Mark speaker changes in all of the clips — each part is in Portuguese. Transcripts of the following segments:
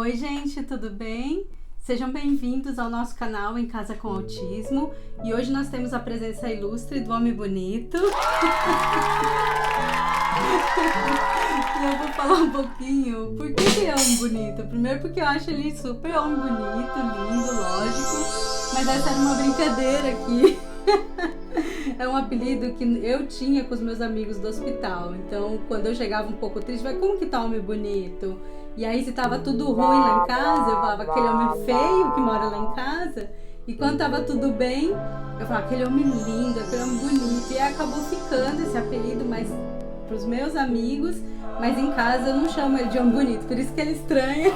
Speaker 1: Oi, gente, tudo bem? Sejam bem-vindos ao nosso canal Em Casa com Autismo. E hoje nós temos a presença ilustre do Homem Bonito. E eu vou falar um pouquinho por que ele é Homem Bonito. Primeiro porque eu acho ele super homem bonito, lindo, lógico. Mas essa era uma brincadeira aqui. É um apelido que eu tinha com os meus amigos do hospital. Então, quando eu chegava um pouco triste, vai, como que tá homem bonito? E aí, se tava tudo ruim lá em casa, eu falava aquele homem feio que mora lá em casa. E quando tava tudo bem, eu falava aquele homem lindo, aquele homem bonito. E aí acabou ficando esse apelido mais pros meus amigos, mas em casa eu não chamo ele de homem bonito, por isso que ele estranha.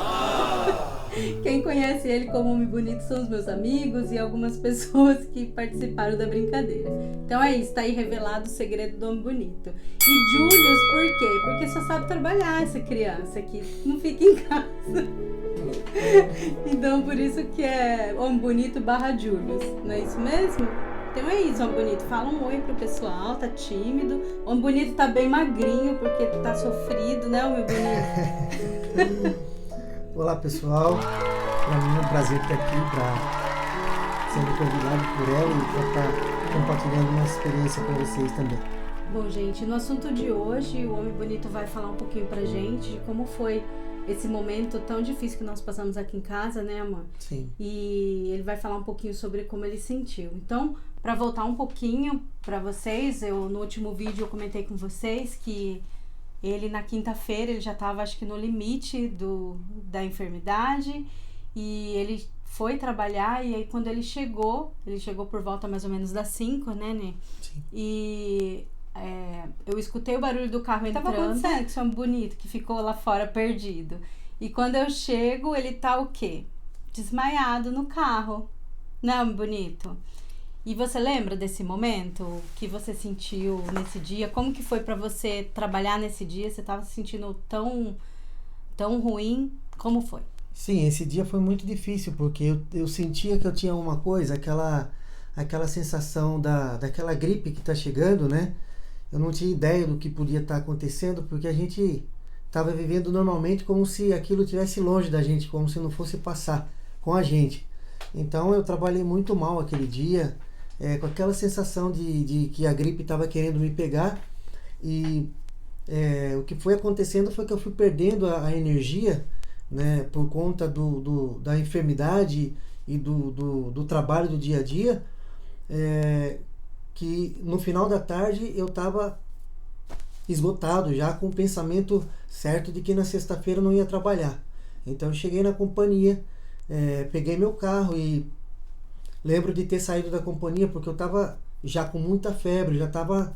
Speaker 1: Quem conhece ele como homem bonito são os meus amigos e algumas pessoas que participaram da brincadeira. Então é isso, tá aí revelado o segredo do homem bonito. E Julius, por quê? Porque só sabe trabalhar essa criança aqui, não fica em casa. Então por isso que é homem bonito / Julius, não é isso mesmo? Então é isso, homem bonito. Fala um oi pro pessoal, tá tímido. Homem bonito tá bem magrinho porque tá sofrido, né, homem bonito?
Speaker 2: Olá, pessoal. Para mim é um prazer estar aqui sendo convidado por ela e para estar compartilhando uma experiência com vocês também.
Speaker 1: Bom, gente, no assunto de hoje, o Homem Bonito vai falar um pouquinho pra gente de como foi esse momento tão difícil que nós passamos aqui em casa, né, amor?
Speaker 2: Sim.
Speaker 1: E ele vai falar um pouquinho sobre como ele sentiu. Então, para voltar um pouquinho para vocês, no último vídeo eu comentei com vocês que ele na quinta-feira, ele já estava acho que no limite da enfermidade e ele foi trabalhar e aí quando ele chegou por volta mais ou menos das 5, né, Nê?
Speaker 2: Sim.
Speaker 1: E eu escutei o barulho do carro entrando. Tava acontecendo, que homem bonito, que ficou lá fora perdido. E quando eu chego, ele tá o quê? Desmaiado no carro. Não, homem bonito? E você lembra desse momento? O que você sentiu nesse dia? Como que foi pra você trabalhar nesse dia? Você tava se sentindo tão ruim? Como foi?
Speaker 2: Sim, esse dia foi muito difícil, porque eu sentia que eu tinha uma coisa, aquela sensação daquela gripe que tá chegando, né? Eu não tinha ideia do que podia estar acontecendo, porque a gente estava vivendo normalmente como se aquilo estivesse longe da gente, como se não fosse passar com a gente. Então eu trabalhei muito mal aquele dia, com aquela sensação de que a gripe estava querendo me pegar e o que foi acontecendo foi que eu fui perdendo a energia, né, por conta da enfermidade e do trabalho do dia a dia, que no final da tarde eu estava esgotado já, com o pensamento certo de que na sexta-feira eu não ia trabalhar. Então eu cheguei na companhia, peguei meu carro e lembro de ter saído da companhia porque eu estava já com muita febre, já estava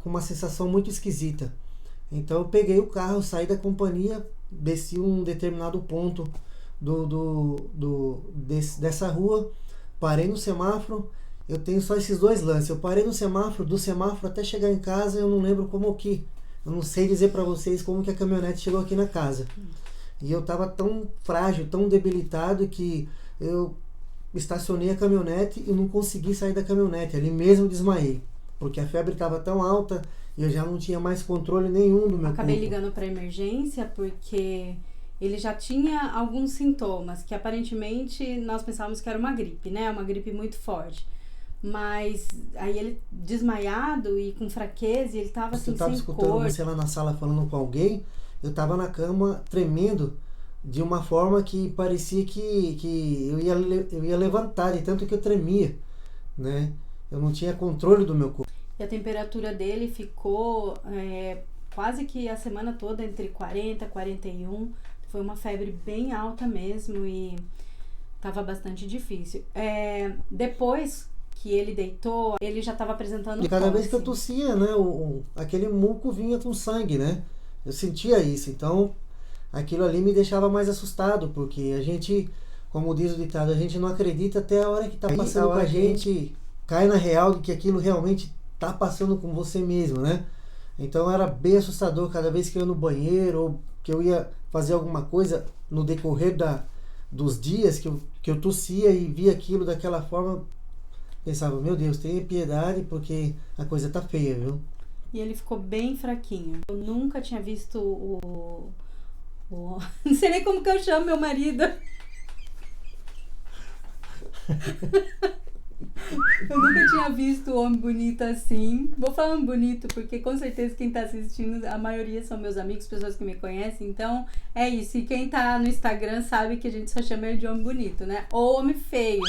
Speaker 2: com uma sensação muito esquisita. Então eu peguei o carro, saí da companhia, desci um determinado ponto dessa rua, parei no semáforo. Eu tenho só esses dois lances. Eu parei no semáforo, do semáforo até chegar em casa, eu não lembro como que. Eu não sei dizer para vocês como que a caminhonete chegou aqui na casa. E eu estava tão frágil, tão debilitado que eu estacionei a caminhonete e não consegui sair da caminhonete. Ali mesmo desmaiei, porque a febre estava tão alta e eu já não tinha mais controle nenhum do meu corpo.
Speaker 1: Acabei ligando para emergência porque ele já tinha alguns sintomas que aparentemente nós pensávamos que era uma gripe, né? Uma gripe muito forte. Mas aí ele desmaiado e com fraqueza, ele estava assim, sem cor. Eu estava escutando
Speaker 2: você lá na sala falando com alguém, eu estava na cama tremendo de uma forma que parecia que eu ia levantar, de tanto que eu tremia, né? Eu não tinha controle do meu corpo.
Speaker 1: E a temperatura dele ficou quase que a semana toda entre 40 e 41. Foi uma febre bem alta mesmo e estava bastante difícil. Depois que ele deitou, ele já estava apresentando
Speaker 2: e cada vez que eu tossia, né, aquele muco vinha com sangue, né? Eu sentia isso, então aquilo ali me deixava mais assustado, porque a gente, como diz o ditado, a gente não acredita até a hora que está passando com a gente, cai na real de que aquilo realmente está passando com você mesmo, né? Então era bem assustador cada vez que eu ia no banheiro ou que eu ia fazer alguma coisa no decorrer dos dias que eu tossia e via aquilo daquela forma. Pensava, meu Deus, tenha piedade porque a coisa tá feia, viu?
Speaker 1: E ele ficou bem fraquinho. Eu nunca tinha visto Oh, não sei nem como que eu chamo meu marido. Eu nunca tinha visto um homem bonito assim. Vou falar homem bonito porque com certeza quem tá assistindo, a maioria são meus amigos, pessoas que me conhecem. Então é isso. E quem tá no Instagram sabe que a gente só chama ele de homem bonito, né? Ou homem feio.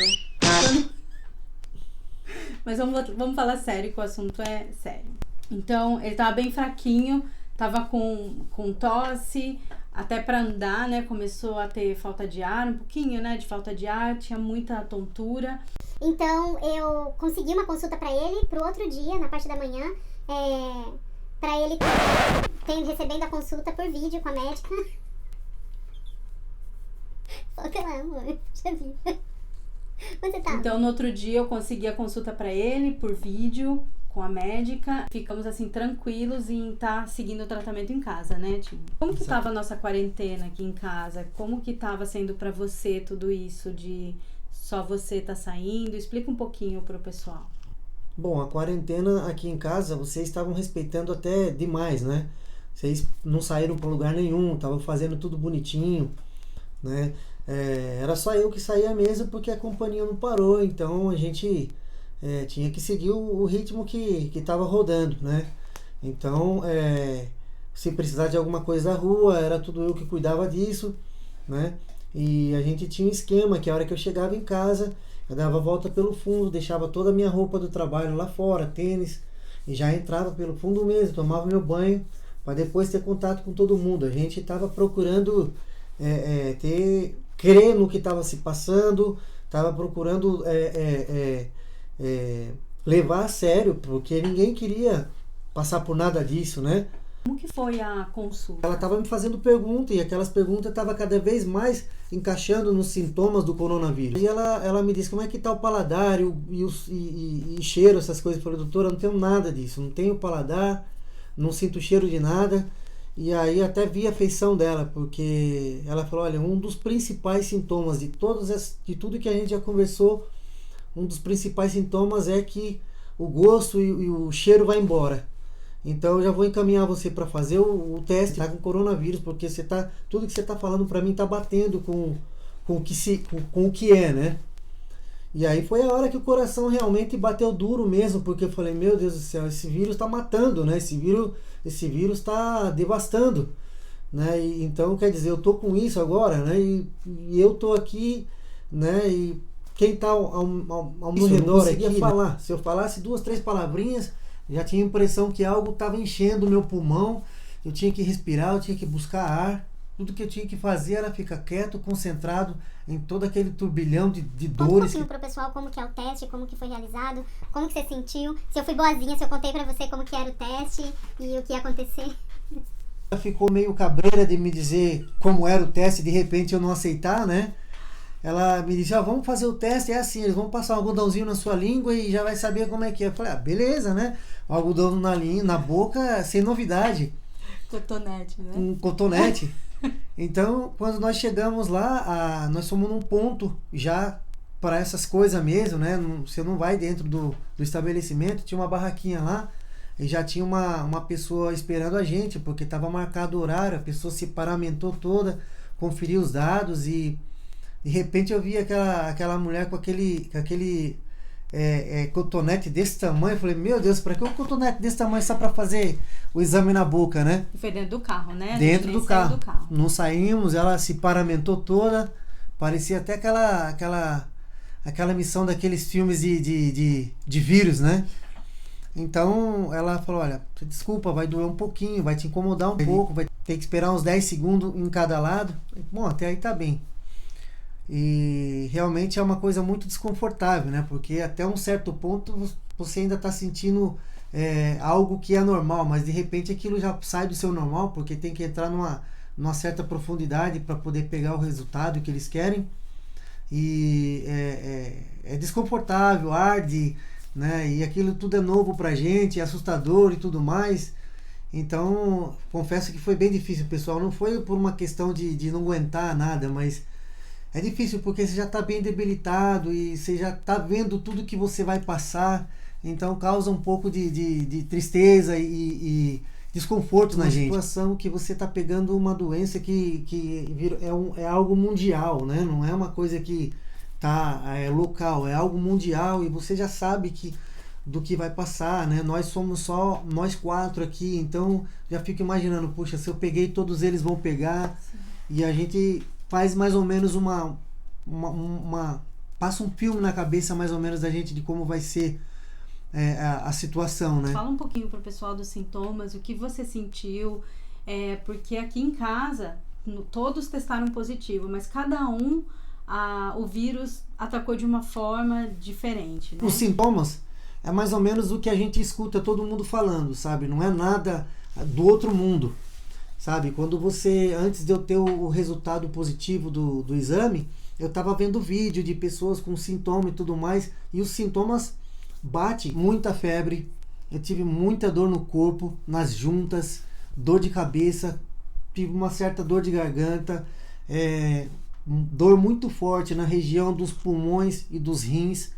Speaker 1: Mas vamos falar sério, que o assunto é sério. Então ele tava bem fraquinho, tava com tosse, até pra andar, né? Começou a ter falta de ar, um pouquinho, né? De falta de ar, tinha muita tontura.
Speaker 3: Então eu consegui uma consulta pra ele pro outro dia, na parte da manhã, pra ele recebendo a consulta por vídeo com a médica. Foca lá, amor, puxa vida. Onde você tá?
Speaker 1: Então no outro dia eu consegui a consulta pra ele por vídeo com a médica. Ficamos assim tranquilos em estar seguindo o tratamento em casa, né, Tim? Como que tava a nossa quarentena aqui em casa? Como que tava sendo pra você tudo isso de só você tá saindo? Explica um pouquinho pro pessoal.
Speaker 2: Bom, a quarentena aqui em casa, vocês estavam respeitando até demais, né? Vocês não saíram para lugar nenhum, estavam fazendo tudo bonitinho, né? Era só eu que saía mesmo porque a companhia não parou, então a gente tinha que seguir o ritmo que estava rodando, né? Então, se precisar de alguma coisa da rua, era tudo eu que cuidava disso, né? E a gente tinha um esquema que a hora que eu chegava em casa, eu dava a volta pelo fundo, deixava toda a minha roupa do trabalho lá fora, tênis, e já entrava pelo fundo mesmo, tomava meu banho, para depois ter contato com todo mundo. A gente estava procurando crer no que estava se passando, estava procurando levar a sério, porque ninguém queria passar por nada disso, né?
Speaker 1: Como que foi a consulta?
Speaker 2: Ela estava me fazendo perguntas e aquelas perguntas estavam cada vez mais encaixando nos sintomas do coronavírus. E ela me disse como é que está o paladar e cheiro, essas coisas. Eu falei, doutora, eu não tenho nada disso, não tenho paladar, não sinto cheiro de nada. E aí até vi a feição dela, porque ela falou, olha, um dos principais sintomas de tudo que a gente já conversou, um dos principais sintomas é que o gosto e o cheiro vai embora. Então eu já vou encaminhar você para fazer o teste, tá, com coronavírus, porque tudo que você está falando para mim está batendo com o que é, né? E aí foi a hora que o coração realmente bateu duro mesmo, porque eu falei, meu Deus do céu, esse vírus está matando, né? Esse vírus está devastando, né? E, então, quer dizer, eu tô com isso agora, né? E eu tô aqui, né? E quem está ao meu redor aqui, falar. Se eu falasse 2, 3 palavrinhas, já tinha a impressão que algo estava enchendo o meu pulmão, eu tinha que respirar, eu tinha que buscar ar. Tudo que eu tinha que fazer era ficar quieto, concentrado em todo aquele turbilhão de dores.
Speaker 3: Conta um pouquinho pro pessoal como que é o teste, como que foi realizado, como que você sentiu, se eu fui boazinha, se eu contei pra você como que era o teste e o que ia acontecer.
Speaker 2: Ela ficou meio cabreira de me dizer como era o teste, de repente eu não aceitar, né? Ela me disse, vamos fazer o teste, é assim, eles vão passar um algodãozinho na sua língua e já vai saber como é que é. Eu falei, beleza, né? O algodão na boca, sem novidade.
Speaker 1: Cotonete, né?
Speaker 2: Um cotonete. Então, quando nós chegamos lá, nós fomos num ponto já para essas coisas mesmo, né? Você não vai dentro do estabelecimento, tinha uma barraquinha lá e já tinha uma pessoa esperando a gente, porque estava marcado o horário, a pessoa se paramentou toda, conferiu os dados e de repente eu vi aquela mulher com aquele cotonete desse tamanho. Eu falei, meu Deus, para que um cotonete desse tamanho só para fazer o exame na boca, né?
Speaker 1: Foi dentro do carro, né?
Speaker 2: Dentro do carro. Não saímos, ela se paramentou toda, parecia até aquela missão daqueles filmes de vírus, né? Então ela falou, olha, desculpa, vai doer um pouquinho, vai te incomodar um pouco, vai ter que esperar uns 10 segundos em cada lado. Bom, até aí tá bem. E realmente é uma coisa muito desconfortável, né? Porque até um certo ponto você ainda está sentindo algo que é normal, mas de repente aquilo já sai do seu normal, porque tem que entrar numa certa profundidade para poder pegar o resultado que eles querem. E é desconfortável, arde, né? E aquilo tudo é novo pra gente, é assustador e tudo mais. Então, confesso que foi bem difícil, pessoal. Não foi por uma questão de não aguentar nada, mas é difícil porque você já está bem debilitado e você já está vendo tudo que você vai passar. Então causa um pouco de tristeza e desconforto na gente. Uma situação que você está pegando uma doença que é algo mundial, né? Não é uma coisa que é local, é algo mundial e você já sabe do que vai passar, né? Nós somos só nós 4 aqui, então já fico imaginando, puxa, se eu peguei, todos eles vão pegar. Sim. E a gente faz mais ou menos passa um filme na cabeça mais ou menos da gente de como vai ser a situação, né?
Speaker 1: Fala um pouquinho pro pessoal dos sintomas, o que você sentiu, porque aqui em casa todos testaram positivo, mas cada um o vírus atacou de uma forma diferente, né?
Speaker 2: Os sintomas é mais ou menos o que a gente escuta todo mundo falando, sabe? Não é nada do outro mundo, sabe? Quando antes de eu ter o resultado positivo do exame, eu estava vendo vídeo de pessoas com sintoma e tudo mais, e os sintomas bate muita febre, eu tive muita dor no corpo, nas juntas, dor de cabeça, tive uma certa dor de garganta, dor muito forte na região dos pulmões e dos rins,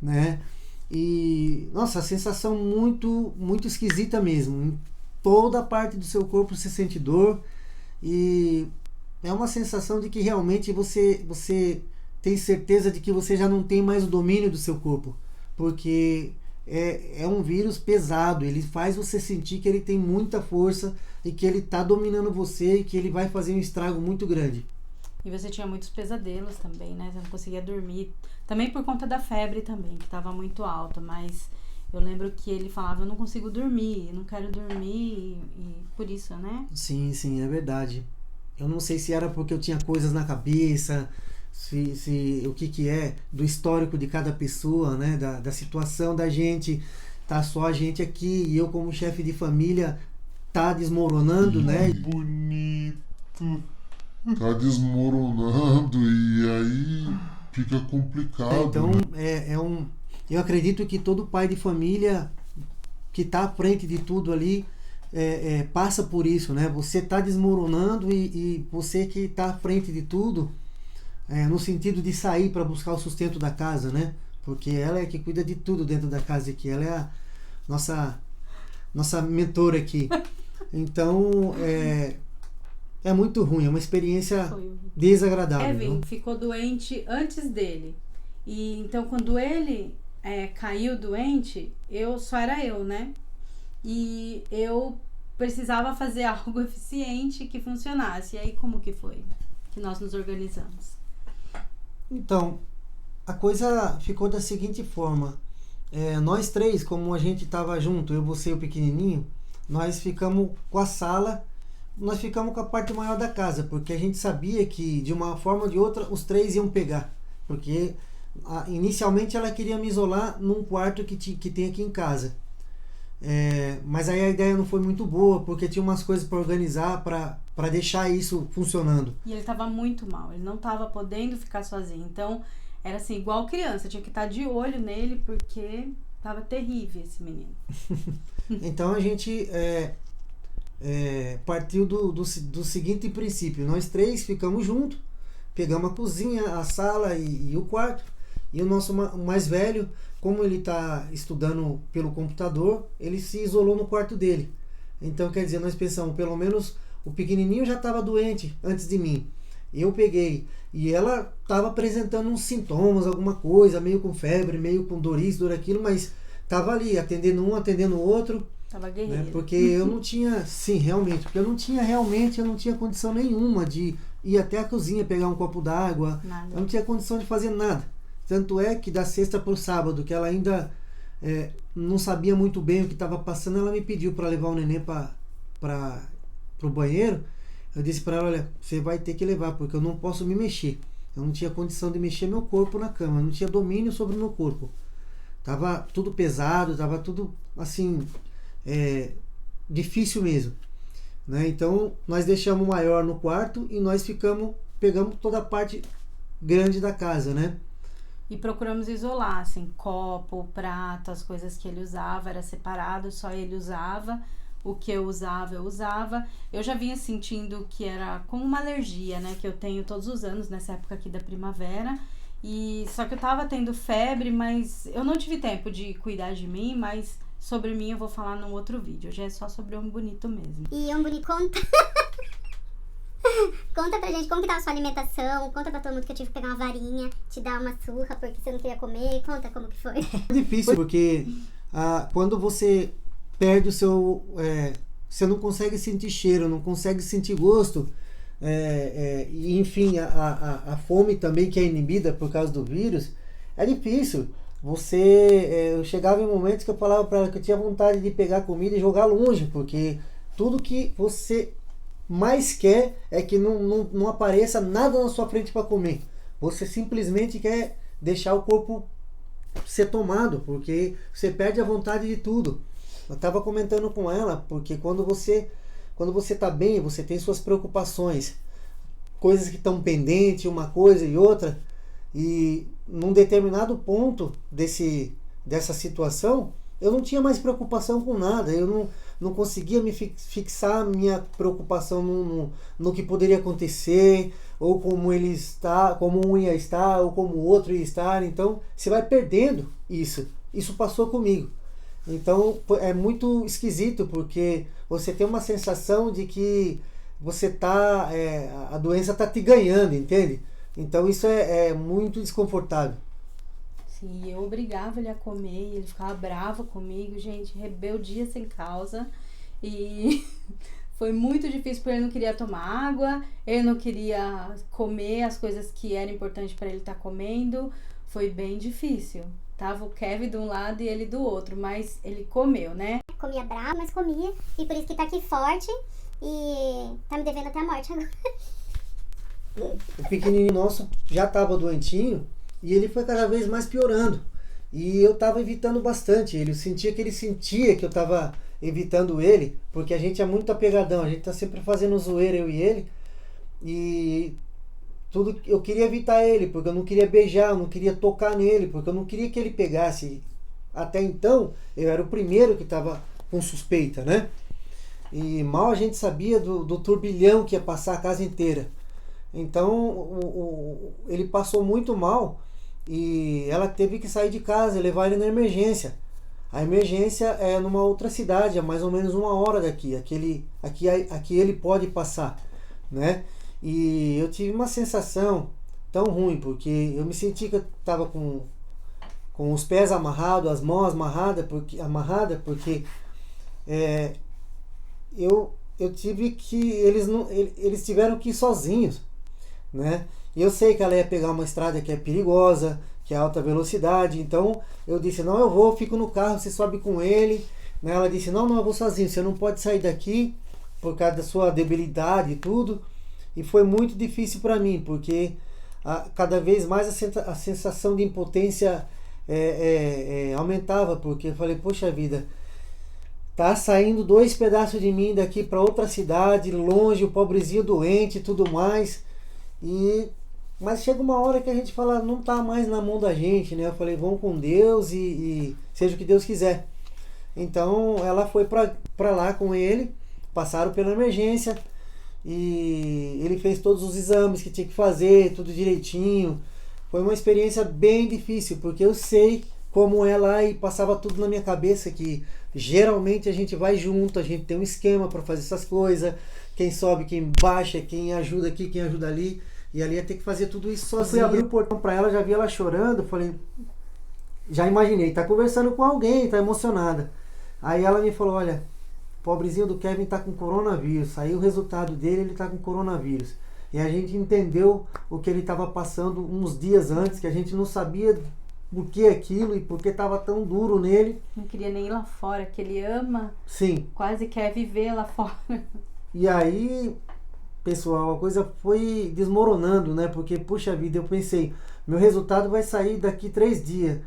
Speaker 2: né? E, nossa, a sensação muito, muito esquisita mesmo. Em toda a parte do seu corpo você sente dor e é uma sensação de que realmente você tem certeza de que você já não tem mais o domínio do seu corpo, porque é um vírus pesado, ele faz você sentir que ele tem muita força e que ele está dominando você e que ele vai fazer um estrago muito grande.
Speaker 1: E você tinha muitos pesadelos também, né? Você não conseguia dormir. Também por conta da febre também, que estava muito alta. Mas eu lembro que ele falava, eu não consigo dormir, não quero dormir. E por isso, né?
Speaker 2: Sim, é verdade. Eu não sei se era porque eu tinha coisas na cabeça, o que é do histórico de cada pessoa, né? Da situação da gente. Tá só a gente aqui e eu como chefe de família tá desmoronando, né?
Speaker 4: Bonito. Tá desmoronando e aí fica complicado.
Speaker 2: Então,
Speaker 4: né?
Speaker 2: Eu acredito que todo pai de família que tá à frente de tudo ali passa por isso, né? Você tá desmoronando e você que tá à frente de tudo, no sentido de sair para buscar o sustento da casa, né? Porque ela é que cuida de tudo dentro da casa aqui. Ela é a nossa mentora aqui. Então, é muito ruim, é uma experiência desagradável.
Speaker 1: Kevin ficou doente antes dele. E então quando ele caiu doente, só era eu, né? E eu precisava fazer algo eficiente que funcionasse. E aí como que foi que nós nos organizamos?
Speaker 2: Então, a coisa ficou da seguinte forma. Nós 3, como a gente estava junto, eu, você e o pequenininho, nós ficamos com a sala. Nós ficamos com a parte maior da casa, porque a gente sabia que de uma forma ou de outra os 3 iam pegar, porque inicialmente ela queria me isolar num quarto que tem aqui em casa, mas aí a ideia não foi muito boa, porque tinha umas coisas para organizar, para deixar isso funcionando.
Speaker 1: E ele estava muito mal, ele não estava podendo ficar sozinho, então era assim, igual criança, tinha que estar de olho nele, porque estava terrível esse menino.
Speaker 2: Então a gente partiu do seguinte princípio. Nós 3 ficamos juntos, pegamos a cozinha, a sala e o quarto, e o nosso mais velho, como ele está estudando pelo computador, ele se isolou no quarto dele. Então quer dizer, nós pensamos, pelo menos o pequenininho já estava doente antes de mim, eu peguei, e ela estava apresentando uns sintomas, alguma coisa, meio com febre, meio com dor isso, dor aquilo, mas estava ali, atendendo um, atendendo o outro.
Speaker 1: Tava guerreiro.
Speaker 2: Né? Porque eu não tinha, porque eu não tinha condição nenhuma de ir até a cozinha pegar um copo d'água, eu não tinha condição de fazer nada. Tanto é que da sexta para o sábado, que ela ainda não sabia muito bem o que estava passando, ela me pediu para levar o neném para o banheiro. Eu disse para ela, olha, você vai ter que levar, porque eu não posso me mexer. Eu não tinha condição de mexer meu corpo na cama, eu não tinha domínio sobre o meu corpo. Tava tudo pesado, tava tudo assim, difícil mesmo, né? Então nós deixamos o maior no quarto e nós pegamos toda a parte grande da casa, né?
Speaker 1: E procuramos isolar, assim, copo, prato, as coisas que ele usava, era separado, só ele usava. O que eu usava. Eu já vinha sentindo que era como uma alergia, né? Que eu tenho todos os anos, nessa época aqui da primavera. E só que eu tava tendo febre, mas eu não tive tempo de cuidar de mim, mas sobre mim eu vou falar num outro vídeo. Hoje é só sobre Homem Bonito mesmo.
Speaker 3: E Homem Bonito, conta. Conta pra gente como que tava a sua alimentação. Conta pra todo mundo que eu tive que pegar uma varinha, te dar uma surra porque você não queria comer. Conta como que foi.
Speaker 2: É difícil porque quando você perde o seu... você não consegue sentir cheiro, não consegue sentir gosto. E enfim, a fome também que é inibida por causa do vírus. É difícil. Eu chegava em momentos que eu falava pra ela que eu tinha vontade de pegar comida e jogar longe. Porque tudo que você mais quer é que não apareça nada na sua frente para comer. Você simplesmente quer deixar o corpo ser tomado, porque você perde a vontade de tudo. Eu estava comentando com ela, porque quando você está bem, você tem suas preocupações, coisas que estão pendentes, uma coisa e outra, e num determinado ponto dessa situação, eu não tinha mais preocupação com nada, eu não conseguia me fixar minha preocupação no que poderia acontecer, ou como ele está, como um ia estar, ou como o outro ia estar. Então você vai perdendo isso. Isso passou comigo. Então é muito esquisito, porque você tem uma sensação de que você tá, a doença está te ganhando, entende? Então isso é muito desconfortável.
Speaker 1: Sim, eu obrigava ele a comer e ele ficava bravo comigo, gente, rebeldia sem causa. E foi muito difícil porque ele não queria tomar água, ele não queria comer as coisas que eram importantes para ele estar comendo. Foi bem difícil. Tava o Kevin de um lado e ele do outro, mas ele comeu, né?
Speaker 3: Comia bravo, mas comia. E por isso que tá aqui forte e tá me devendo até a morte agora.
Speaker 2: O pequenininho nosso já estava doentinho e ele foi cada vez mais piorando. E eu estava evitando bastante ele. Eu sentia que ele sentia que eu estava evitando ele, porque a gente é muito apegadão, a gente tá sempre fazendo zoeira, eu e ele. E tudo eu queria evitar ele, porque eu não queria beijar, eu não queria tocar nele, porque eu não queria que ele pegasse. Até então, eu era o primeiro que estava com suspeita, né? E mal a gente sabia do turbilhão que ia passar a casa inteira. Então, ele passou muito mal e ela teve que sair de casa e levar ele na emergência. A emergência é numa outra cidade, a mais ou menos 1 hora daqui. Aqui ele pode passar, né? E eu tive uma sensação tão ruim, porque eu me senti que eu estava com os pés amarrados, as mãos amarradas, porque eu tive que... Eles tiveram que ir sozinhos, né? E eu sei que ela ia pegar uma estrada que é perigosa, que é alta velocidade, então eu disse, não, eu fico no carro, você sobe com ele, né? Ela disse, não, eu vou sozinho, você não pode sair daqui por causa da sua debilidade e tudo. E foi muito difícil para mim, porque cada vez mais a sensação de impotência aumentava, porque eu falei, poxa vida, tá saindo 2 pedaços de mim daqui para outra cidade, longe, o pobrezinho doente e tudo mais. Mas chega uma hora que a gente fala, não tá mais na mão da gente, né? Eu falei, vamos com Deus e seja o que Deus quiser. Então ela foi pra lá com ele, passaram pela emergência e ele fez todos os exames que tinha que fazer, tudo direitinho. Foi uma experiência bem difícil, porque eu sei como é lá e passava tudo na minha cabeça que geralmente a gente vai junto, a gente tem um esquema para fazer essas coisas, quem sobe, quem baixa, quem ajuda aqui, quem ajuda ali. E ali ia ter que fazer tudo isso sozinho. Eu fui abrir o portão pra ela, já vi ela chorando, falei, já imaginei, tá conversando com alguém, tá emocionada. Aí ela me falou, olha, o pobrezinho do Kevin tá com coronavírus, saiu o resultado dele, ele tá com coronavírus. E a gente entendeu o que ele estava passando uns dias antes, que a gente não sabia o que é aquilo e por que estava tão duro nele.
Speaker 1: Não queria nem ir lá fora, que ele ama.
Speaker 2: Sim.
Speaker 1: Quase quer viver lá fora.
Speaker 2: E aí, pessoal, a coisa foi desmoronando, né? Porque, puxa vida, eu pensei, meu resultado vai sair daqui 3 dias.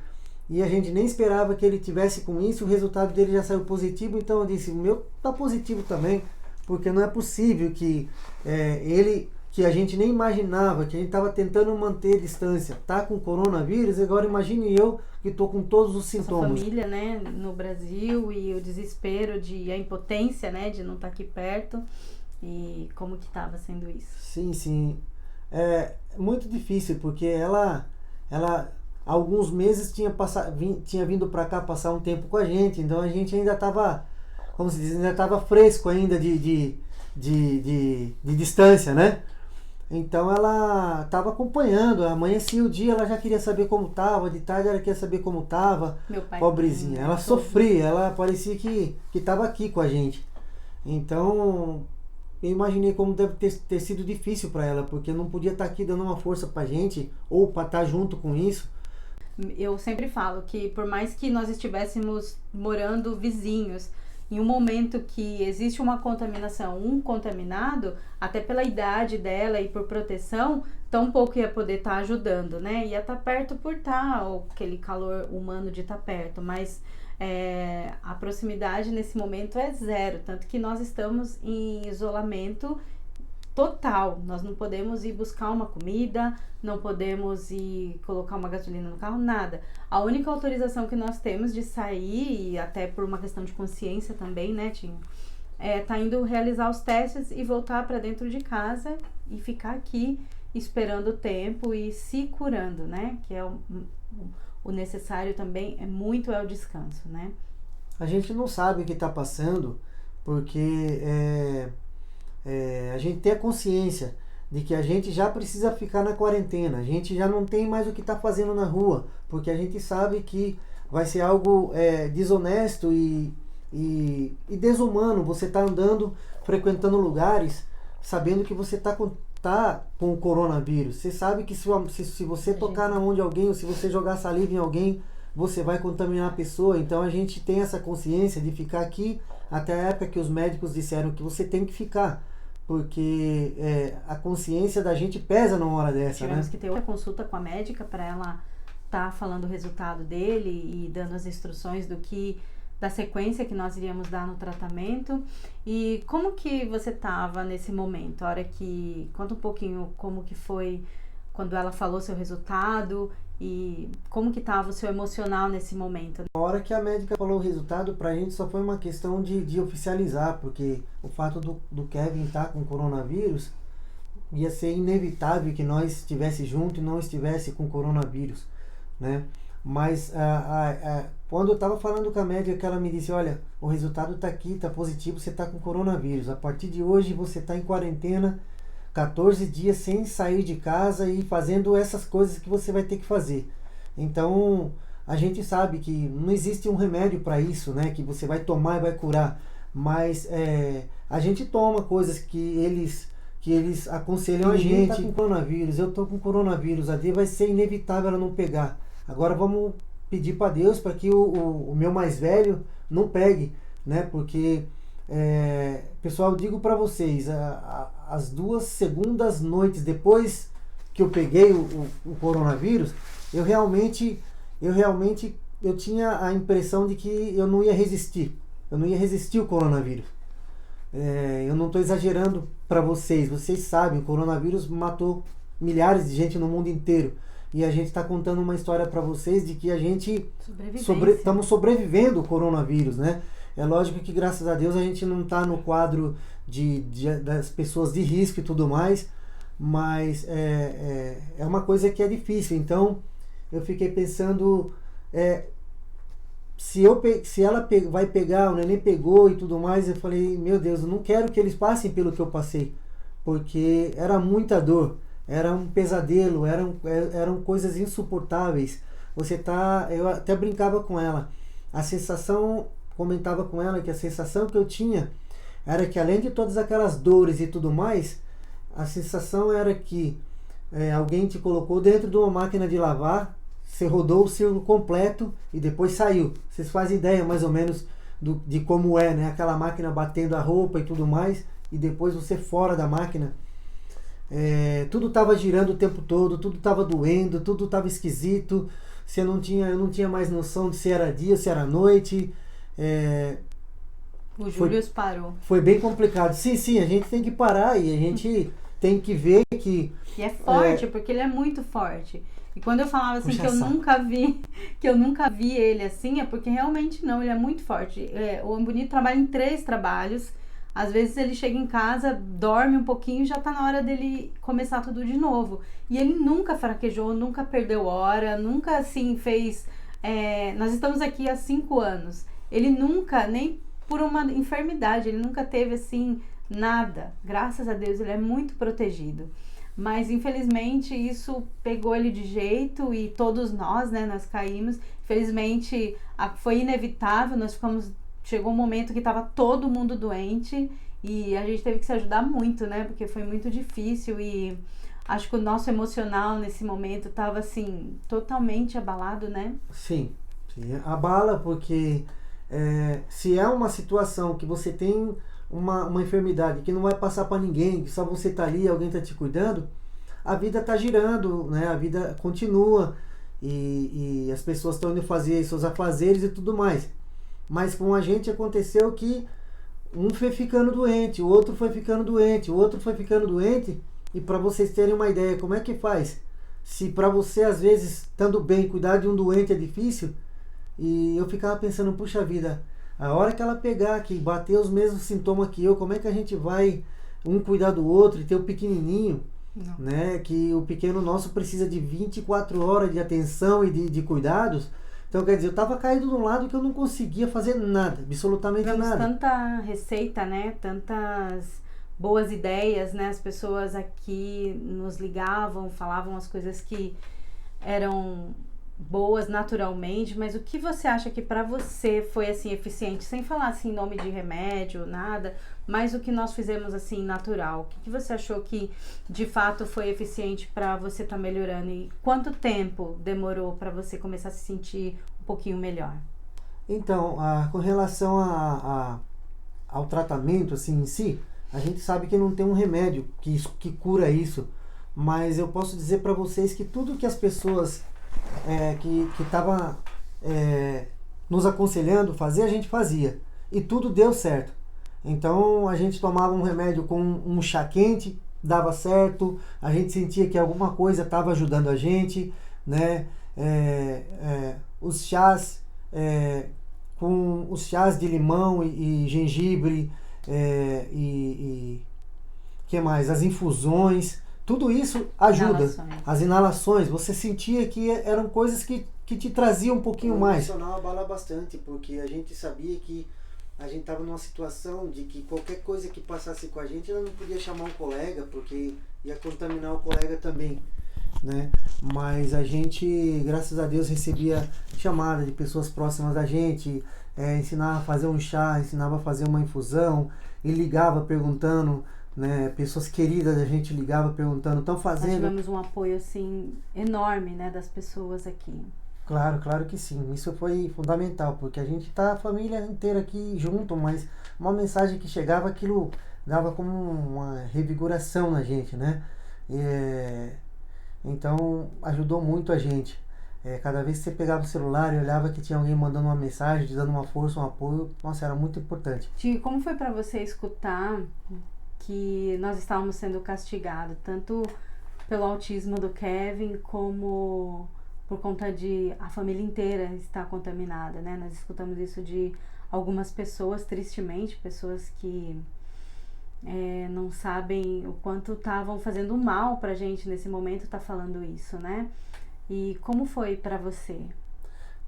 Speaker 2: E a gente nem esperava que ele tivesse com isso, o resultado dele já saiu positivo, então eu disse, o meu tá positivo também, porque não é possível que que a gente nem imaginava, que a gente estava tentando manter a distância, tá com coronavírus, agora imagine eu que tô com todos os sintomas.
Speaker 1: Nossa família, né, no Brasil, e o desespero, a impotência, né, de não estar aqui perto, e como que estava sendo isso?
Speaker 2: Sim, sim. É muito difícil, porque ela ela há alguns meses tinha vindo para cá passar um tempo com a gente, então a gente ainda estava, como se diz, ainda estava fresco ainda de distância, né? Então ela estava acompanhando, amanhecia o dia, ela já queria saber como estava, de tarde ela queria saber como estava, pobrezinha. Ela sofria, ela parecia que estava aqui com a gente. Então eu imaginei como deve ter sido difícil para ela, porque não podia estar aqui dando uma força para a gente, ou para estar junto com isso.
Speaker 1: Eu sempre falo que por mais que nós estivéssemos morando vizinhos, em um momento que existe uma contaminação, um contaminado, até pela idade dela e por proteção, tão pouco ia poder estar ajudando, né? Ia estar perto por estar, ou aquele calor humano de estar perto, mas a proximidade nesse momento é zero, tanto que nós estamos em isolamento total. Nós não podemos ir buscar uma comida, não podemos ir colocar uma gasolina no carro, nada. A única autorização que nós temos de sair, e até por uma questão de consciência também, né, Tinho, tá indo realizar os testes e voltar para dentro de casa e ficar aqui esperando o tempo e se curando, né, que é o necessário também, é o descanso, né.
Speaker 2: A gente não sabe o que está passando, porque a gente tem a consciência de que a gente já precisa ficar na quarentena, a gente já não tem mais o que está fazendo na rua, porque a gente sabe que vai ser algo desonesto e desumano. Você está andando, frequentando lugares, sabendo que você está com o coronavírus. Você sabe que se você tocar na mão de alguém, ou se você jogar saliva em alguém, você vai contaminar a pessoa. Então a gente tem essa consciência de ficar aqui até a época que os médicos disseram que você tem que ficar. Porque a consciência da gente pesa numa hora dessa,
Speaker 1: Tivemos
Speaker 2: né?
Speaker 1: que ter outra consulta com a médica para ela estar falando o resultado dele e dando as instruções da sequência que nós iríamos dar no tratamento. E como que você estava nesse momento? Conta um pouquinho como que foi quando ela falou seu resultado e como que estava o seu emocional nesse momento.
Speaker 2: Na hora que a médica falou o resultado, pra gente só foi uma questão de oficializar, porque o fato do Kevin estar com coronavírus ia ser inevitável que nós estivesse junto e não estivesse com coronavírus, né? Mas quando eu estava falando com a médica, que ela me disse, olha, o resultado está aqui, está positivo, você está com coronavírus. A partir de hoje você está em quarentena, 14 dias sem sair de casa e fazendo essas coisas que você vai ter que fazer. Então, a gente sabe que não existe um remédio para isso, né? Que você vai tomar e vai curar. Mas a gente toma coisas que eles aconselham a gente. Tá com coronavírus, eu tô com coronavírus, a D vai ser inevitável ela não pegar. Agora vamos pedir para Deus para que o meu mais velho não pegue, né? Porque, pessoal, eu digo para vocês, as 2 segundas noites depois que eu peguei o coronavírus, eu tinha a impressão de que eu não ia resistir. Eu não ia resistir ao coronavírus. Eu não estou exagerando para vocês. Vocês sabem, o coronavírus matou milhares de gente no mundo inteiro. E a gente está contando uma história para vocês de que a gente estamos sobrevivendo ao coronavírus, né? É lógico que, graças a Deus, a gente não está no quadro das pessoas de risco e tudo mais, mas é uma coisa que é difícil. Então, eu fiquei pensando, se ela vai pegar, o neném pegou e tudo mais, eu falei, meu Deus, eu não quero que eles passem pelo que eu passei, porque era muita dor. Era um pesadelo, eram coisas insuportáveis. Eu até brincava com ela. Comentava com ela que a sensação que eu tinha era que, além de todas aquelas dores e tudo mais, a sensação era que alguém te colocou dentro de uma máquina de lavar, você rodou o círculo completo e depois saiu. Vocês fazem ideia mais ou menos de como é, né? Aquela máquina batendo a roupa e tudo mais, e depois você fora da máquina. Tudo estava girando o tempo todo, tudo estava doendo, tudo estava esquisito. Eu não tinha mais noção de se era dia, se era noite.
Speaker 1: O Júlio parou.
Speaker 2: Foi bem complicado. Sim, a gente tem que parar e a gente tem que ver que...
Speaker 1: E é forte, porque ele é muito forte. E quando eu falava assim que eu nunca vi ele assim, é porque realmente não, ele é muito forte. O Ambonito trabalha em 3 trabalhos, Às vezes ele chega em casa, dorme um pouquinho e já tá na hora dele começar tudo de novo. E ele nunca fraquejou, nunca perdeu hora, nunca assim fez... nós estamos aqui há 5 anos. Ele nunca, nem por uma enfermidade, ele nunca teve assim nada. Graças a Deus, ele é muito protegido. Mas infelizmente isso pegou ele de jeito e todos nós, né, nós caímos. Infelizmente foi inevitável, chegou um momento que estava todo mundo doente e a gente teve que se ajudar muito, né, porque foi muito difícil e acho que o nosso emocional nesse momento estava assim, totalmente abalado, né?
Speaker 2: Sim, abala porque se é uma situação que você tem uma enfermidade que não vai passar para ninguém, que só você tá ali, alguém tá te cuidando, a vida tá girando, né? A vida continua e as pessoas estão indo fazer seus afazeres e tudo mais. Mas com a gente aconteceu que um foi ficando doente, o outro foi ficando doente, o outro foi ficando doente. E para vocês terem uma ideia, como é que faz? Se para você, às vezes, estando bem, cuidar de um doente é difícil, e eu ficava pensando, puxa vida, a hora que ela pegar, que bater os mesmos sintomas que eu, como é que a gente vai um cuidar do outro e ter o pequenininho, né? Que o pequeno nosso precisa de 24 horas de atenção e de cuidados. Então, quer dizer, eu tava caído de um lado que eu não conseguia fazer nada, absolutamente nada.
Speaker 1: Tanta receita, né? Tantas boas ideias, né? As pessoas aqui nos ligavam, falavam as coisas que eram boas naturalmente, mas o que você acha que para você foi assim eficiente, sem falar assim nome de remédio, nada, mas o que nós fizemos assim natural? O que você achou que de fato foi eficiente para você estar melhorando e quanto tempo demorou para você começar a se sentir um pouquinho melhor?
Speaker 2: Então, com relação ao tratamento assim em si, a gente sabe que não tem um remédio que cura isso, mas eu posso dizer para vocês que tudo que as pessoas que estavam nos aconselhando fazer, a gente fazia. E tudo deu certo. Então a gente tomava um remédio com um chá quente, dava certo, a gente sentia que alguma coisa estava ajudando a gente, né? Os chás, com os chás de limão e gengibre, que mais? As infusões, tudo isso ajuda. As inalações, você sentia que eram coisas que te traziam um pouquinho mais. O emocional abala bastante, porque a gente sabia que a gente estava numa situação de que qualquer coisa que passasse com a gente, ela não podia chamar um colega, porque ia contaminar o colega também, né? Mas a gente, graças a Deus, recebia chamada de pessoas próximas da gente, ensinava a fazer um chá, ensinava a fazer uma infusão, e ligava perguntando, né? Pessoas queridas da gente ligava perguntando, estão fazendo...
Speaker 1: Nós tivemos um apoio assim enorme, né, das pessoas aqui.
Speaker 2: Claro que sim, isso foi fundamental, porque a gente tá a família inteira aqui junto, mas uma mensagem que chegava, aquilo dava como uma revigoração na gente, né? Então ajudou muito a gente. Cada vez que você pegava o celular e olhava que tinha alguém mandando uma mensagem, te dando uma força, um apoio, nossa, era muito importante.
Speaker 1: Ti, como foi para você escutar que nós estávamos sendo castigados, tanto pelo autismo do Kevin, como por conta de a família inteira estar contaminada, né? Nós escutamos isso de algumas pessoas, tristemente, pessoas que não sabem o quanto estavam fazendo mal pra gente nesse momento, tá falando isso, né? E como foi pra você?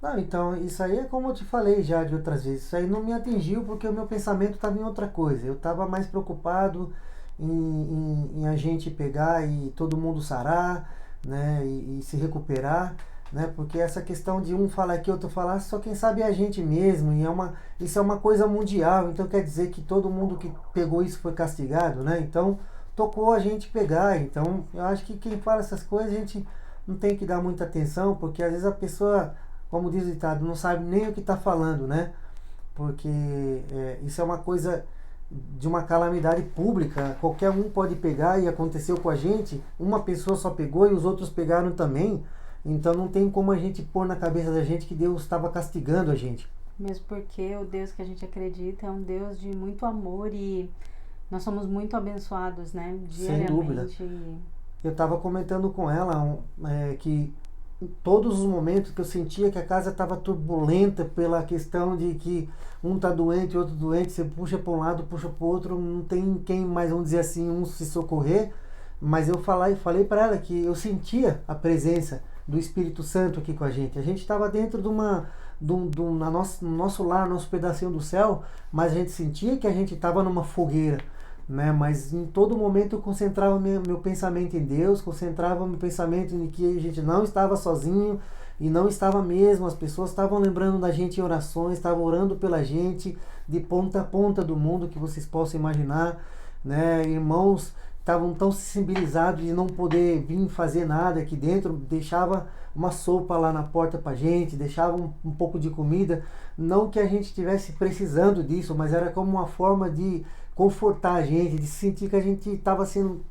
Speaker 2: Não, então, isso aí é como eu te falei já de outras vezes, isso aí não me atingiu porque o meu pensamento estava em outra coisa. Eu estava mais preocupado em a gente pegar e todo mundo sarar, né, e se recuperar, né, porque essa questão de um falar aqui, outro falar, só quem sabe é a gente mesmo, e isso é uma coisa mundial, então quer dizer que todo mundo que pegou isso foi castigado, né, então tocou a gente pegar. Então eu acho que quem fala essas coisas a gente não tem que dar muita atenção, porque às vezes a pessoa, como diz o ditado, não sabe nem o que está falando, né? Porque isso é uma coisa de uma calamidade pública, qualquer um pode pegar, e aconteceu com a gente, uma pessoa só pegou e os outros pegaram também, então não tem como a gente pôr na cabeça da gente que Deus estava castigando a gente.
Speaker 1: Mesmo porque o Deus que a gente acredita é um Deus de muito amor e nós somos muito abençoados, né? Diariamente.
Speaker 2: Sem dúvida. Eu estava comentando com ela que todos os momentos que eu sentia que a casa estava turbulenta pela questão de que um tá doente, outro doente, você puxa para um lado, puxa para o outro, não tem quem mais, vamos dizer assim, um se socorrer. Mas eu falei para ela que eu sentia a presença do Espírito Santo aqui com a gente. A gente estava dentro no nosso lar, nosso pedacinho do céu, mas a gente sentia que a gente estava numa fogueira, né? Mas em todo momento eu concentrava meu pensamento em Deus, concentrava meu pensamento em que a gente não estava sozinho, e não estava mesmo. As pessoas estavam lembrando da gente em orações, estavam orando pela gente de ponta a ponta do mundo que vocês possam imaginar, né? Irmãos estavam tão sensibilizados de não poder vir fazer nada aqui dentro, deixava uma sopa lá na porta pra gente, deixava um pouco de comida, não que a gente estivesse precisando disso, mas era como uma forma de confortar a gente, de sentir que a gente estava sendo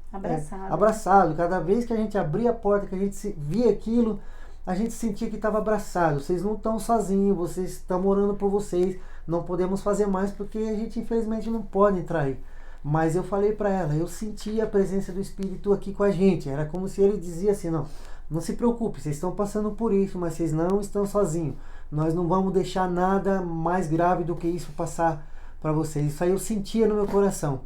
Speaker 2: abraçado. Cada vez que a gente abria a porta, que a gente via aquilo, a gente sentia que estava abraçado. Vocês não estão sozinhos, vocês estão orando por vocês, não podemos fazer mais porque a gente infelizmente não pode entrar aí. Mas eu falei para ela, eu senti a presença do Espírito aqui com a gente. Era como se ele dizia assim, não se preocupe, vocês estão passando por isso, mas vocês não estão sozinhos. Nós não vamos deixar nada mais grave do que isso passar para vocês. Isso aí eu sentia no meu coração.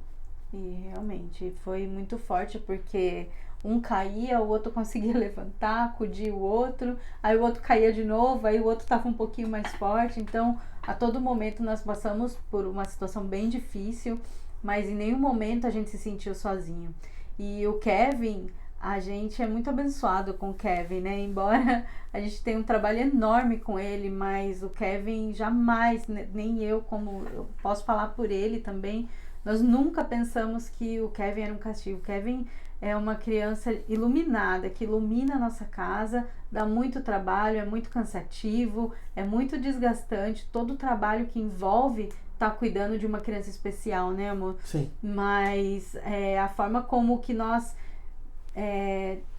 Speaker 1: E realmente foi muito forte, porque um caía, o outro conseguia levantar, acudir o outro, aí o outro caía de novo, aí o outro estava um pouquinho mais forte. Então, a todo momento nós passamos por uma situação bem difícil, mas em nenhum momento a gente se sentiu sozinho. E o Kevin, a gente é muito abençoado com o Kevin, né? Embora a gente tenha um trabalho enorme com ele, mas o Kevin jamais, nem eu, como eu posso falar por ele também, nós nunca pensamos que o Kevin era um castigo. O Kevin é uma criança iluminada, que ilumina a nossa casa, dá muito trabalho, é muito cansativo, é muito desgastante, todo o trabalho que envolve tá cuidando de uma criança especial, né, amor?
Speaker 2: Sim.
Speaker 1: Mas a forma como que nós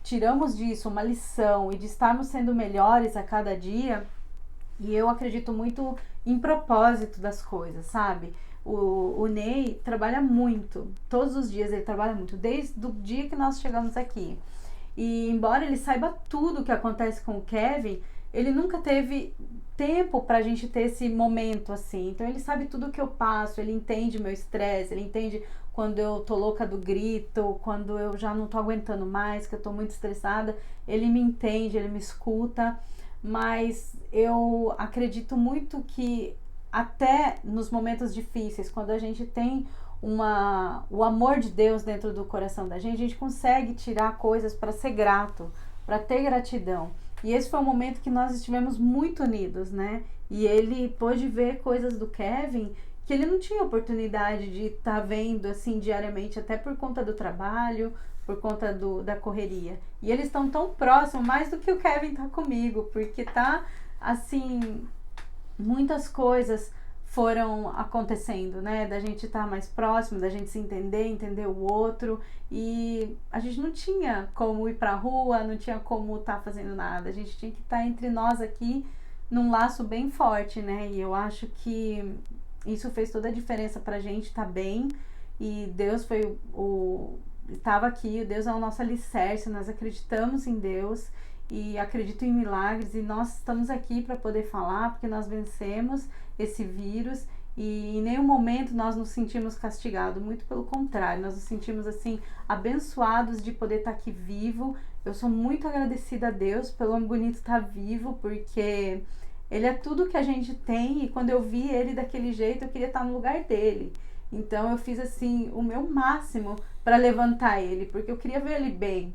Speaker 1: tiramos disso uma lição e de estarmos sendo melhores a cada dia, e eu acredito muito em propósito das coisas, sabe? O Ney trabalha muito, todos os dias ele trabalha muito, desde o dia que nós chegamos aqui. E embora ele saiba tudo o que acontece com o Kevin, ele nunca teve tempo pra gente ter esse momento assim. Então ele sabe tudo que eu passo, ele entende meu estresse, ele entende quando eu tô louca do grito, quando eu já não tô aguentando mais, que eu tô muito estressada. Ele me entende, ele me escuta, mas eu acredito muito que até nos momentos difíceis, quando a gente tem o amor de Deus dentro do coração da gente, a gente consegue tirar coisas para ser grato, para ter gratidão. E esse foi um momento que nós estivemos muito unidos, né? E ele pôde ver coisas do Kevin que ele não tinha oportunidade de estar vendo assim diariamente, até por conta do trabalho, por conta da correria. E eles estão tão próximos, mais do que o Kevin tá comigo, porque tá assim, muitas coisas foram acontecendo, né? Da gente estar mais próximo, da gente se entender o outro, e a gente não tinha como ir pra rua, não tinha como estar fazendo nada, a gente tinha que estar entre nós aqui num laço bem forte, né? E eu acho que isso fez toda a diferença pra gente estar bem, e Deus foi estava aqui, Deus é o nosso alicerce, nós acreditamos em Deus e acredito em milagres, e nós estamos aqui para poder falar, porque nós vencemos esse vírus e em nenhum momento nós nos sentimos castigados, muito pelo contrário, nós nos sentimos assim abençoados de poder estar aqui vivo. Eu sou muito agradecida a Deus pelo Homem Bonito estar vivo, porque ele é tudo que a gente tem, e quando eu vi ele daquele jeito eu queria estar no lugar dele. Então eu fiz assim o meu máximo para levantar ele, porque eu queria ver ele bem.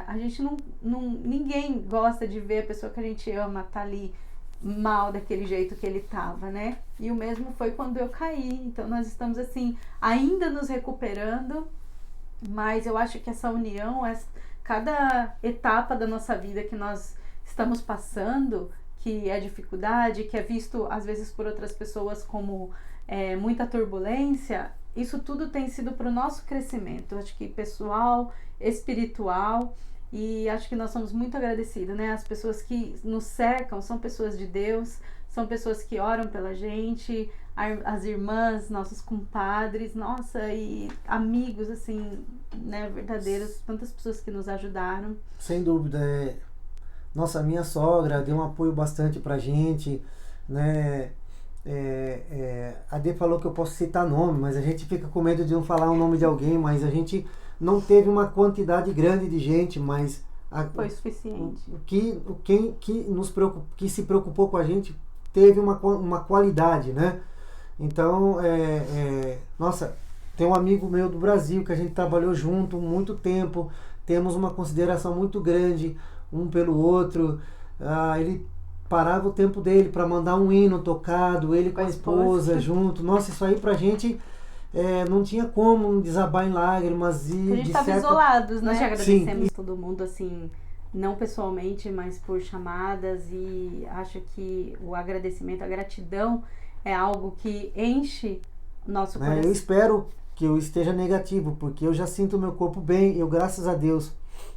Speaker 1: A gente ninguém gosta de ver a pessoa que a gente ama tá ali mal daquele jeito que ele tava, né? E o mesmo foi quando eu caí. Então nós estamos assim ainda nos recuperando, mas eu acho que essa união, cada etapa da nossa vida que nós estamos passando, que é dificuldade, que é visto às vezes por outras pessoas como muita turbulência, isso tudo tem sido para o nosso crescimento, acho que pessoal, espiritual, e acho que nós somos muito agradecidos, né? As pessoas que nos cercam são pessoas de Deus, são pessoas que oram pela gente, as irmãs, nossos compadres, nossa, e amigos, assim, né, verdadeiros, tantas pessoas que nos ajudaram.
Speaker 2: Sem dúvida, Nossa, a minha sogra deu um apoio bastante pra gente, né? A Dê falou que eu posso citar nome, mas a gente fica com medo de não falar o nome de alguém, mas a gente não teve uma quantidade grande de gente, mas
Speaker 1: Foi suficiente.
Speaker 2: que se preocupou com a gente teve uma qualidade, né? Então, nossa, tem um amigo meu do Brasil que a gente trabalhou junto muito tempo, temos uma consideração muito grande um pelo outro. Ele parava o tempo dele para mandar um hino tocado, ele com a esposa junto. Nossa, isso aí pra gente não tinha como desabar em lágrimas. E
Speaker 1: a gente estava isolados, né?
Speaker 5: Nós te agradecemos
Speaker 2: Sim.
Speaker 5: todo mundo, assim, não pessoalmente, mas por chamadas, e acho que o agradecimento, a gratidão é algo que enche o nosso coração.
Speaker 2: Eu espero que eu esteja negativo, porque eu já sinto o meu corpo bem, eu, graças a Deus,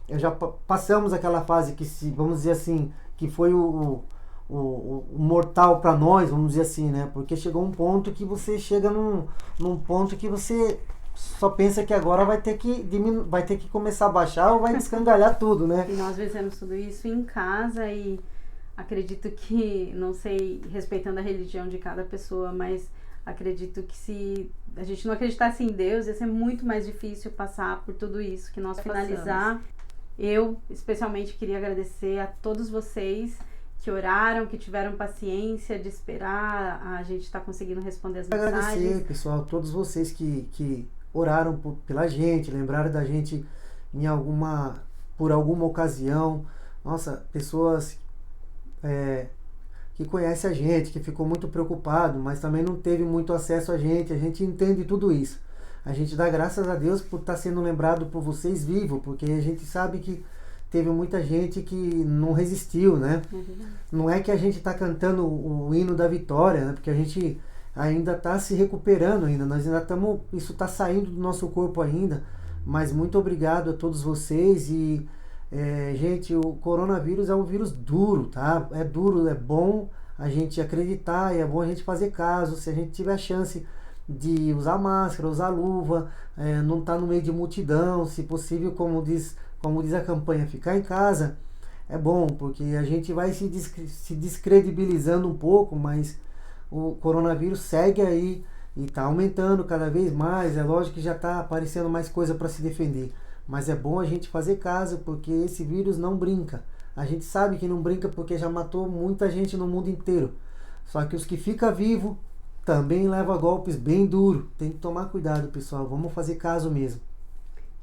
Speaker 2: eu já passamos aquela fase que, vamos dizer assim, que foi o mortal para nós, vamos dizer assim, né? Porque chegou um ponto que você chega num ponto que você só pensa que agora vai ter que começar a baixar ou vai descangalhar tudo, né?
Speaker 5: E nós vencemos tudo isso em casa, e acredito que, não sei, respeitando a religião de cada pessoa, mas acredito que se a gente não acreditasse em Deus, ia ser muito mais difícil passar por tudo isso que nós finalizar. Eu, especialmente, queria agradecer a todos vocês que oraram, que tiveram paciência de esperar a gente estar conseguindo responder as mensagens.
Speaker 2: Agradecer, pessoal, todos vocês que oraram pela gente, lembraram da gente por alguma ocasião. Nossa, pessoas que conhecem a gente, que ficou muito preocupado, mas também não teve muito acesso a gente entende tudo isso. A gente dá graças a Deus por estar sendo lembrado por vocês vivo, porque a gente sabe que teve muita gente que não resistiu, né? Não é que a gente está cantando o hino da vitória, né? Porque a gente ainda está se recuperando ainda, nós ainda estamos, isso está saindo do nosso corpo ainda, mas muito obrigado a todos vocês. E gente, o coronavírus é um vírus duro, tá? É duro, é bom a gente acreditar e é bom a gente fazer caso, se a gente tiver a chance de usar máscara, usar luva, não estar no meio de multidão, se possível, como diz a campanha, ficar em casa, é bom, porque a gente vai se descredibilizando um pouco, mas o coronavírus segue aí e está aumentando cada vez mais. É lógico que já está aparecendo mais coisa para se defender, mas é bom a gente fazer caso, porque esse vírus não brinca. A gente sabe que não brinca porque já matou muita gente no mundo inteiro, só que os que ficam vivos também levam golpes bem duros. Tem que tomar cuidado, pessoal, vamos fazer caso mesmo.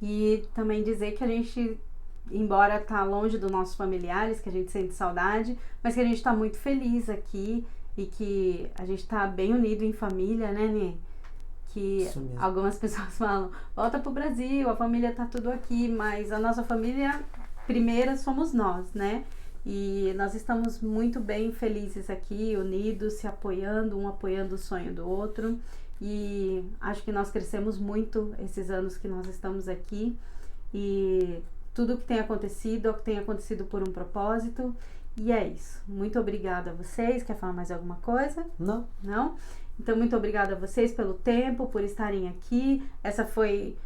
Speaker 5: E também dizer que a gente, embora tá longe dos nossos familiares, que a gente sente saudade, mas que a gente tá muito feliz aqui e que a gente tá bem unido em família, né, Nê? Que algumas pessoas falam, volta pro Brasil, a família tá tudo aqui, mas a nossa família primeira somos nós, né? E nós estamos muito bem felizes aqui, unidos, se apoiando, um apoiando o sonho do outro. E acho que nós crescemos muito esses anos que nós estamos aqui. E tudo que tem acontecido por um propósito. E é isso. Muito obrigada a vocês. Quer falar mais alguma coisa?
Speaker 2: Não.
Speaker 5: Não? Então, muito obrigada a vocês pelo tempo, por estarem aqui. Essa foi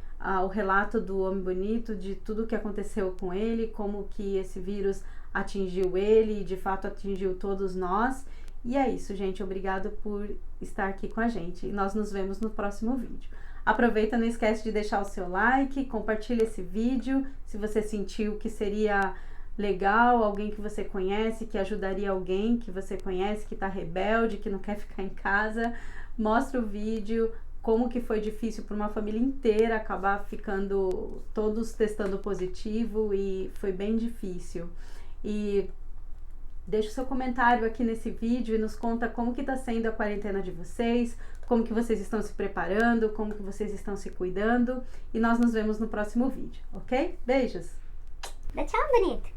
Speaker 5: o relato do Homem Bonito, de tudo o que aconteceu com ele, como que esse vírus atingiu ele e de fato atingiu todos nós. E é isso, gente. Obrigado por estar aqui com a gente. E nós nos vemos no próximo vídeo. Aproveita, não esquece de deixar o seu like, compartilha esse vídeo. Se você sentiu que seria legal, alguém que você conhece, que ajudaria alguém que você conhece, que está rebelde, que não quer ficar em casa, mostra o vídeo, como que foi difícil para uma família inteira acabar ficando todos testando positivo, e foi bem difícil. E deixa o seu comentário aqui nesse vídeo e nos conta como que está sendo a quarentena de vocês, como que vocês estão se preparando, como que vocês estão se cuidando, e nós nos vemos no próximo vídeo, ok? Beijos!
Speaker 3: Dá tchau, bonito!